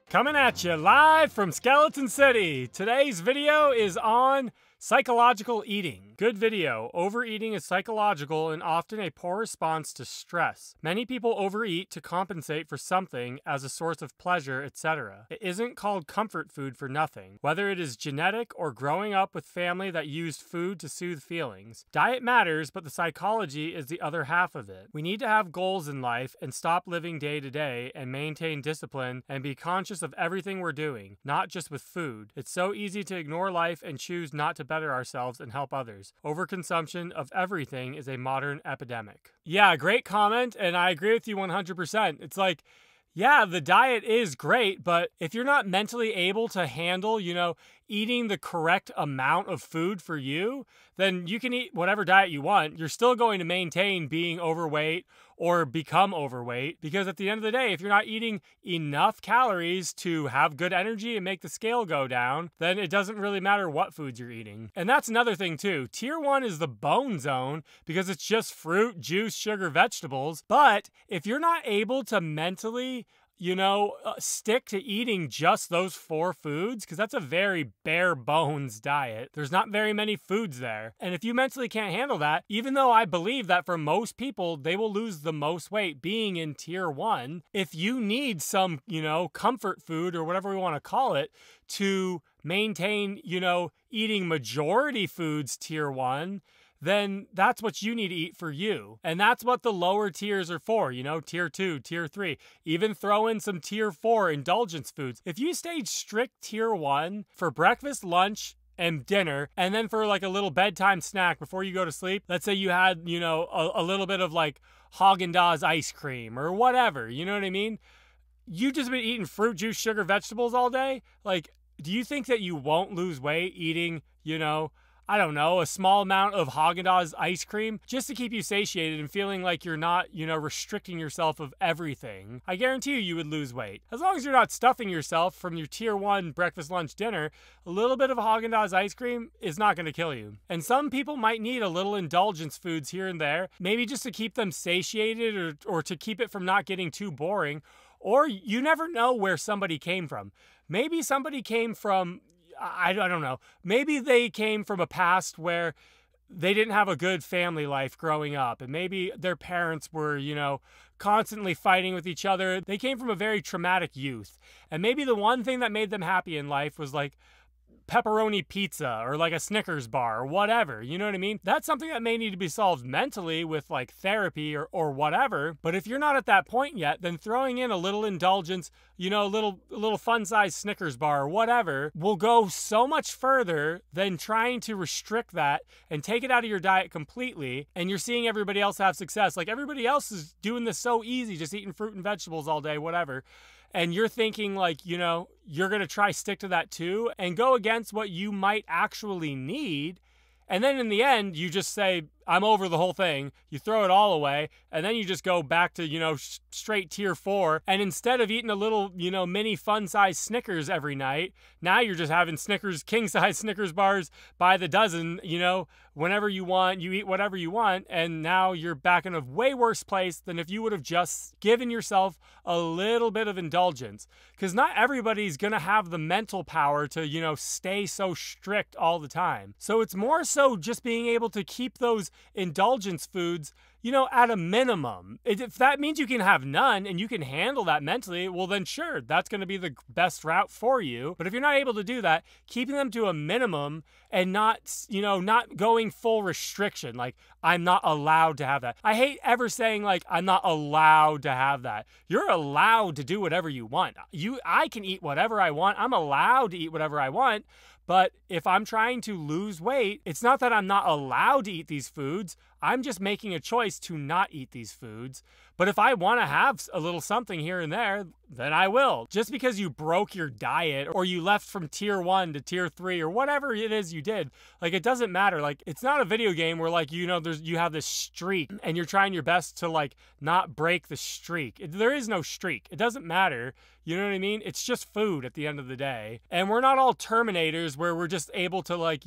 Coming at you live from Skeleton City. Today's video is on psychological eating. Good video. Overeating is psychological and often a poor response to stress. Many people overeat to compensate for something as a source of pleasure, etc. It isn't called comfort food for nothing, whether it is genetic or growing up with family that used food to soothe feelings. Diet matters, but the psychology is the other half of it. We need to have goals in life and stop living day to day and maintain discipline and be conscious of everything we're doing, not just with food. It's so easy to ignore life and choose not to better ourselves and help others. Overconsumption of everything is a modern epidemic. Yeah, great comment, and I agree with you 100%. It's like, yeah, the diet is great, but if you're not mentally able to handle, eating the correct amount of food for you, then you can eat whatever diet you want. You're still going to maintain being overweight or become overweight, because at the end of the day, if you're not eating enough calories to have good energy and make the scale go down, then it doesn't really matter what foods you're eating. And that's another thing too. Tier 1 is the bone zone because it's just fruit, juice, sugar, vegetables. But if you're not able to mentally stick to eating just those 4 foods, because that's a very bare bones diet. There's not very many foods there. And if you mentally can't handle that, even though I believe that for most people, they will lose the most weight being in tier 1, if you need some, comfort food or whatever we want to call it to maintain, eating majority foods tier 1, then that's what you need to eat for you. And that's what the lower tiers are for, tier 2, tier 3. Even throw in some tier 4 indulgence foods. If you stayed strict tier 1 for breakfast, lunch, and dinner, and then for like a little bedtime snack before you go to sleep, let's say you had, a little bit of like Haagen-Dazs ice cream or whatever, you know what I mean? You just been eating fruit, juice, sugar, vegetables all day? Like, do you think that you won't lose weight eating, I don't know, a small amount of Haagen-Dazs ice cream just to keep you satiated and feeling like you're not, restricting yourself of everything? I guarantee you would lose weight. As long as you're not stuffing yourself from your tier 1 breakfast, lunch, dinner, a little bit of Haagen-Dazs ice cream is not going to kill you. And some people might need a little indulgence foods here and there, maybe just to keep them satiated or to keep it from not getting too boring. Or you never know where somebody came from. Maybe somebody came from, I don't know. Maybe they came from a past where they didn't have a good family life growing up, and maybe their parents were, constantly fighting with each other. They came from a very traumatic youth, and maybe the one thing that made them happy in life was like pepperoni pizza or like a Snickers bar or whatever, you know what I mean? That's something that may need to be solved mentally with like therapy or whatever. But if you're not at that point yet, then throwing in a little indulgence, a little fun-sized Snickers bar or whatever will go so much further than trying to restrict that and take it out of your diet completely. And you're seeing everybody else have success. Like, everybody else is doing this so easy, just eating fruit and vegetables all day, whatever. And you're thinking like, you're going to try stick to that too and go against what you might actually need. And then in the end, you just say, I'm over the whole thing. You throw it all away. And then you just go back to, straight tier 4. And instead of eating a little, mini fun-size Snickers every night, now you're just having Snickers, king-size Snickers bars by the dozen, whenever you want, you eat whatever you want. And now you're back in a way worse place than if you would have just given yourself a little bit of indulgence. Because not everybody's going to have the mental power to, stay so strict all the time. So it's more so just being able to keep those indulgence foods, at a minimum. If that means you can have none and you can handle that mentally, well then sure, that's going to be the best route for you. But if you're not able to do that, keeping them to a minimum and not going full restriction, like I'm not allowed to have that. I hate ever saying like I'm not allowed to have that. You're allowed to do whatever you want. I can eat whatever I want. I'm allowed to eat whatever I want. But if I'm trying to lose weight, it's not that I'm not allowed to eat these foods. I'm just making a choice to not eat these foods. But if I want to have a little something here and there, then I will. Just because you broke your diet or you left from tier 1 to tier 3 or whatever it is you did, like, it doesn't matter. Like, it's not a video game where like, you have this streak and you're trying your best to like not break the streak. There is no streak. It doesn't matter. You know what I mean? It's just food at the end of the day. And we're not all Terminators where we're just able to like,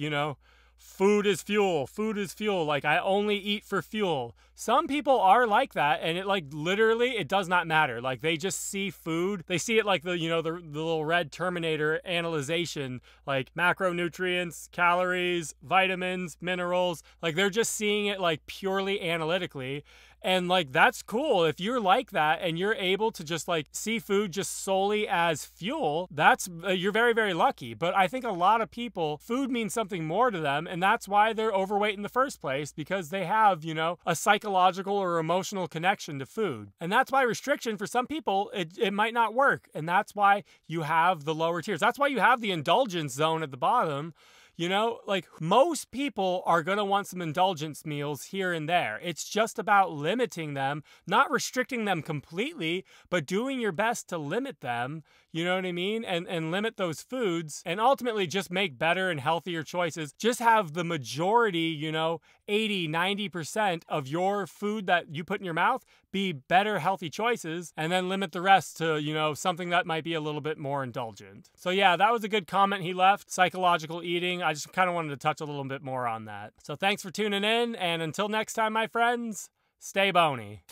food is fuel, food is fuel, like I only eat for fuel. Some people are like that, and it like literally it does not matter. Like they just see food, they see it like the, you know, the little red Terminator analyzation, like macronutrients, calories, vitamins, minerals, like they're just seeing it like purely analytically. And like that's cool. If you're like that and you're able to just like see food just solely as fuel, that's you're very, very lucky. But I think a lot of people, food means something more to them, and that's why they're overweight in the first place, because they have, you know, a psychological or emotional connection to food. And that's why restriction for some people, it might not work. And that's why you have the lower tiers. That's why you have the indulgence zone at the bottom. You know, like most people are going to want some indulgence meals here and there. It's just about limiting them, not restricting them completely, but doing your best to limit them, you know what I mean? And limit those foods and ultimately just make better and healthier choices. Just have the majority, you know, 80, 90% of your food that you put in your mouth be better, healthy choices, and then limit the rest to, you know, something that might be a little bit more indulgent. So yeah, that was a good comment he left, psychological eating. I just kind of wanted to touch a little bit more on that. So thanks for tuning in, and until next time, my friends, stay bony.